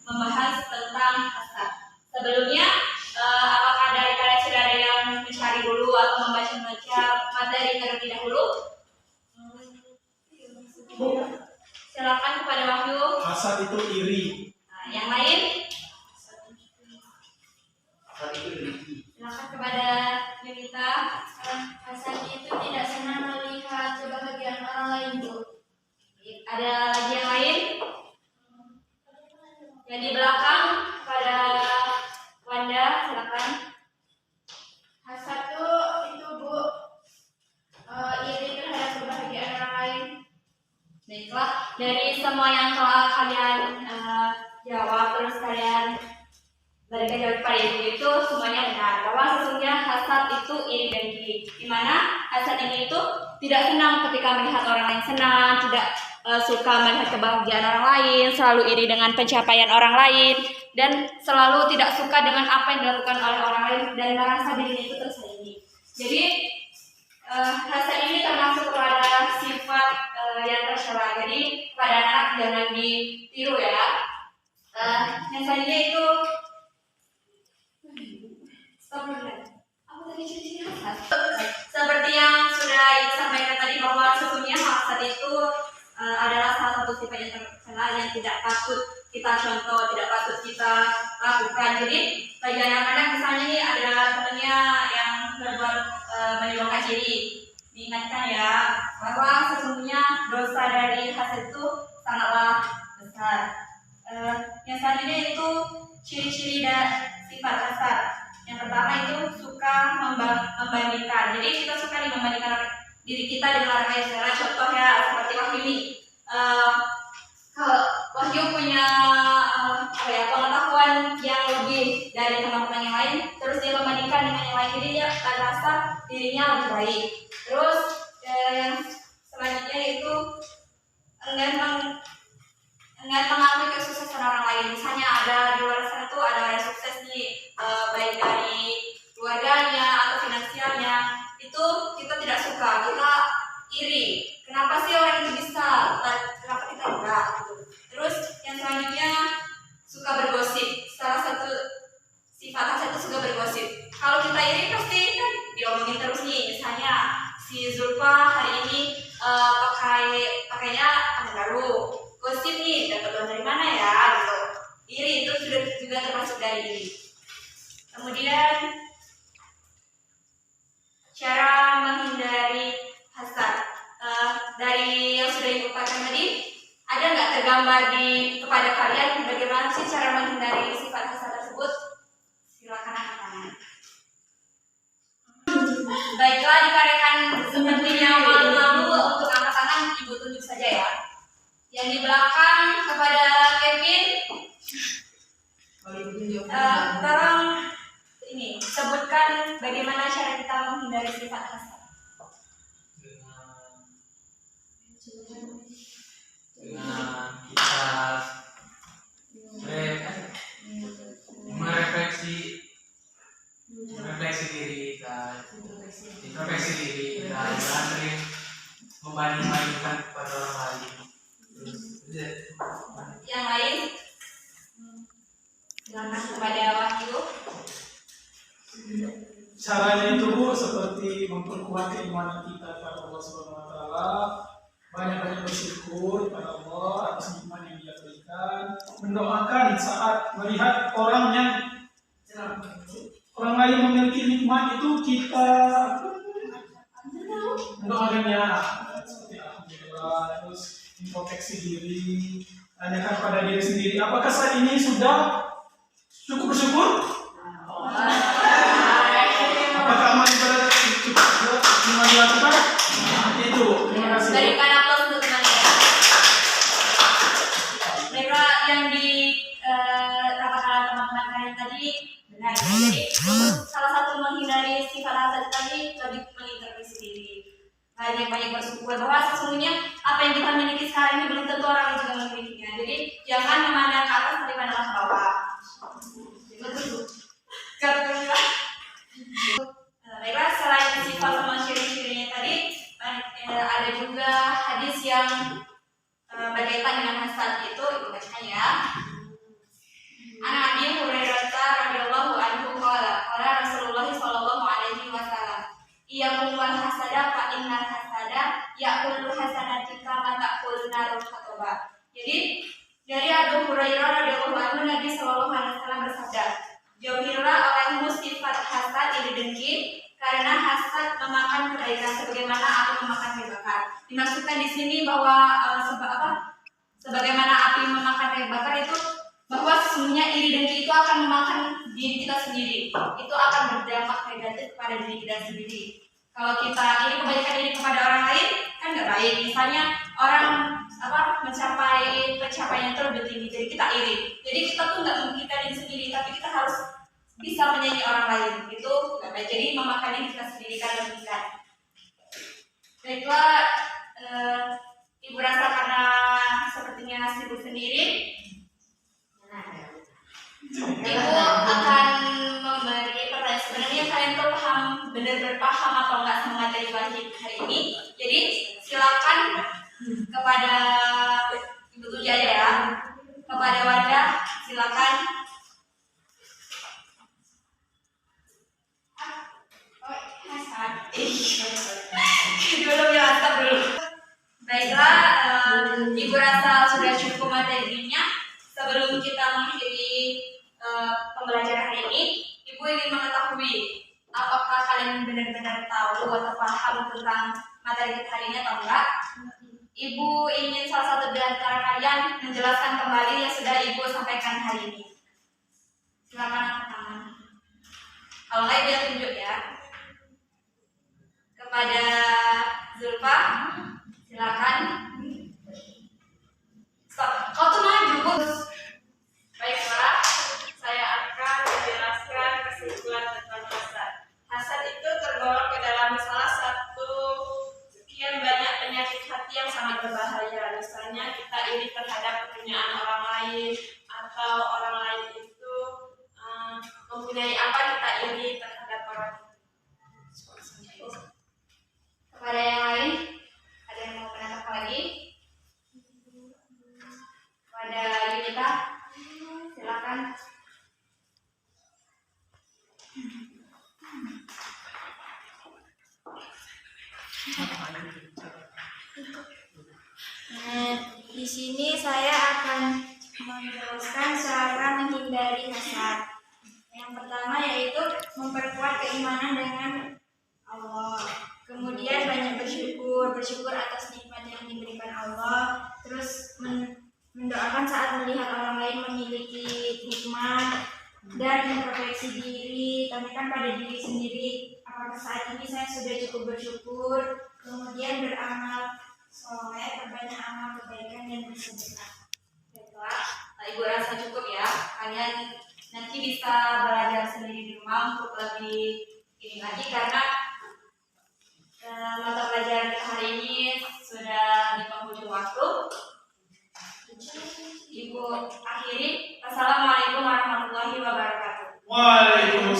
membahas tentang hasad. Sebelumnya, apakah dari kalian sudah ada yang mencari dulu atau membaca materi terlebih dahulu? Silakan kepada Wahyu. Hasad itu iri. Nah, yang lain? Hasad itu iri. Silakan kepada Yunita. Hasad itu tidak senang melihat kebahagiaan orang lain, Bu. Ada lagi yang lain? Yang di belakang pada Wanda, silakan. Hasad itu Bu, iri terhadap kebahagiaan orang lain. Baiklah, dari semua yang telah kalian jawab, terus kalian berikan jawab pada ibu itu semuanya benar bahwa sesungguhnya hasad itu iri dan gili. Di mana hasad ini itu tidak senang ketika melihat orang lain senang, tidak suka melihat kebahagiaan orang lain, selalu iri dengan pencapaian orang lain, dan selalu tidak suka dengan apa yang dilakukan oleh orang lain dan merasa dirinya itu tersaingi. Jadi hasad ini termasuk kepada sifat yang tercela. Jadi pada anak jangan ditiru ya. Yang selanjutnya itu apa tadi ciri-ciri hasad? Seperti yang sudah disampaikan tadi bahwa sesungguhnya hasad itu adalah salah satu sifat yang tercela yang tidak patut kita contoh, tidak patut kita lakukan. Jadi bagi anak-anak misalnya nih ada temannya yang berbuat menyumbangkan diri, diingatkan ya bahwa sesungguhnya dosa dari hasad itu sangatlah besar. Yang selanjutnya itu ciri-ciri dan sifat hasad. Yang pertama itu suka membandingkan. Jadi kita suka membandingkan diri kita dengan orang lain. Contoh ya seperti Wahyu ini. Wahyu punya pengetahuan yang lebih dari teman-teman yang lain. Terus dia membandingkan dengan yang lain. Jadi dia merasa dirinya lebih baik. Terus yang selanjutnya itu enggan mengakui kesuksesan orang lain. Misalnya ada di luar sana tuh ada yang sukses nih, baik dari keluarganya atau finansialnya, itu kita tidak suka, kita iri. Kenapa sih orang itu bisa, kenapa kita enggak? Gitu. Terus yang selanjutnya suka bergosip. Salah satu sifat hasad itu suka bergosip. Kalau kita iri pasti kan diomongin terus nih. Misalnya si Zulfa hari ini pakainya baru. Gosip nih, dapat uang dari mana ya? Gitu. Iri itu sudah juga termasuk dari iri. Kemudian cara menghindari hasad. Dari yang sudah dipaparkan tadi, ada nggak tergambar kepada kalian bagaimana sih cara menghindari sifat hasad tersebut? Silakan angkat tangan. Baiklah, dikarenakan sepertinya malu-malu untuk angkat tangan, ibu tunjuk saja ya. Yang di belakang kepada Kevin, tolong ini sebutkan bagaimana cara kita menghindari sifat hasad. Dengan kita merefleksi diri kita, introspeksi diri kita, jangan sering membanding-bandingkan kepada orang lain. Yang lain, silakan kepada Wahyu. Caranya itu Bu seperti memperkuat keimanan kita kepada Allah Subhanahu wa taala, banyak-banyak bersyukur kepada Allah atas nikmat yang Dia berikan, mendoakan saat melihat orang lain memiliki nikmat itu kita mendoakannya seperti alhamdulillah, terus introspeksi diri, tanyakan pada diri sendiri apakah saat ini sudah cukup bersyukur? Apakah amal ibadah cukup dilakukan? Itu, terima kasih. Berikan aplaus untuk teman-teman. Mereka yang dikatakan teman-teman kalian tadi benar. Jadi salah satu menghindari sifat hasad tadi lebih mengintrospeksi diri. Banyak-banyak bersyukur bahwa sesungguhnya apa yang kita miliki sekarang ini belum tentu orang lain juga memilikinya. Jadi jangan memandang ke atas tapi pandanglah ke bawah. Baiklah, selain sifat sama ciri-cirinya tadi, ada juga hadis yang berkaitan dengan hasad itu, ibu bacakan ya. Abu Hurairah radhiyallahu anhu, Nabi sallallahu alaihi wasallam bersabda, "Jauhilah olehmu sifat hasad, iri dengki, karena hasad memakan kebaikan sebagaimana api memakan kayu bakar." Dimaksudkan di sini bahwa sebagaimana api memakan kayu bakar itu bahwa sesungguhnya iri dengki itu akan memakan diri kita sendiri. Itu akan berdampak negatif pada diri kita sendiri. Kalau kita iri kebaikan ini kepada orang lain kan nggak baik. Misalnya orang mencapai pencapaiannya itu lebih tinggi, jadi kita iri. Jadi kita tuh nggak memikirkan diri sendiri, tapi kita harus bisa menyayangi orang lain. Itu nggak baik. Jadi memakan diri kita sendiri kan lebihkan. Baiklah, Ibu rasa karena sepertinya sibuk sendiri, Ibu akan memberi pertanyaan. Sebenarnya kalian tuh benar-benar paham atau enggak sama materi wajib hari ini? Jadi silakan kepada Ibu Tuja aja ya. Kepada wadah silakan. Dulu bilang stop dulu. Baiklah, Ibu rasa sudah cukup materinya. Sebelum kita mengakhiri pembelajaran hari ini, Ibu ingin mengetahui apakah kalian benar-benar tahu atau paham tentang materi kita hari ini atau enggak. Ibu ingin salah satu di antara kalian menjelaskan kembali yang sudah Ibu sampaikan hari ini. Silakan angkat tangan. Kalau enggak, Ibu yang tunjuk ya. Kepada Zulfa, silakan. Stop. Kau tuh maju, Bu. Baiklah, saya akan menjelaskan kesimpulan tentang hasad. Hasad itu tergolong ke dalam salah satu sekian banyak penyakit hati yang sangat berbahaya. Misalnya kita iri terhadap kepunyaan orang lain, atau orang lain itu mempunyai apa, kita iri terhadap orang itu. Kepada yang lain, ada yang mau menambahkan lagi? Kepada Yunita, silakan. Di sini saya akan menjelaskan cara menghindari hasad. Yang pertama yaitu memperkuat keimanan dengan Allah. Kemudian banyak bersyukur atas nikmat yang diberikan Allah. Terus mendoakan saat melihat orang lain memiliki nikmat, dan introspeksi diri, tanyakan pada diri sendiri apakah saat ini saya sudah cukup bersyukur. Kemudian beramal soleh, perbanyak amal kebaikan dan bersedekah. Baiklah, Ibu rasa cukup ya. Kalian nanti bisa belajar sendiri di rumah untuk lebih ini lagi, karena mata pelajaran kita hari ini sudah di penghujung waktu. Ibu akhiri. Assalamualaikum warahmatullahi wabarakatuh. Waalaikumsalam.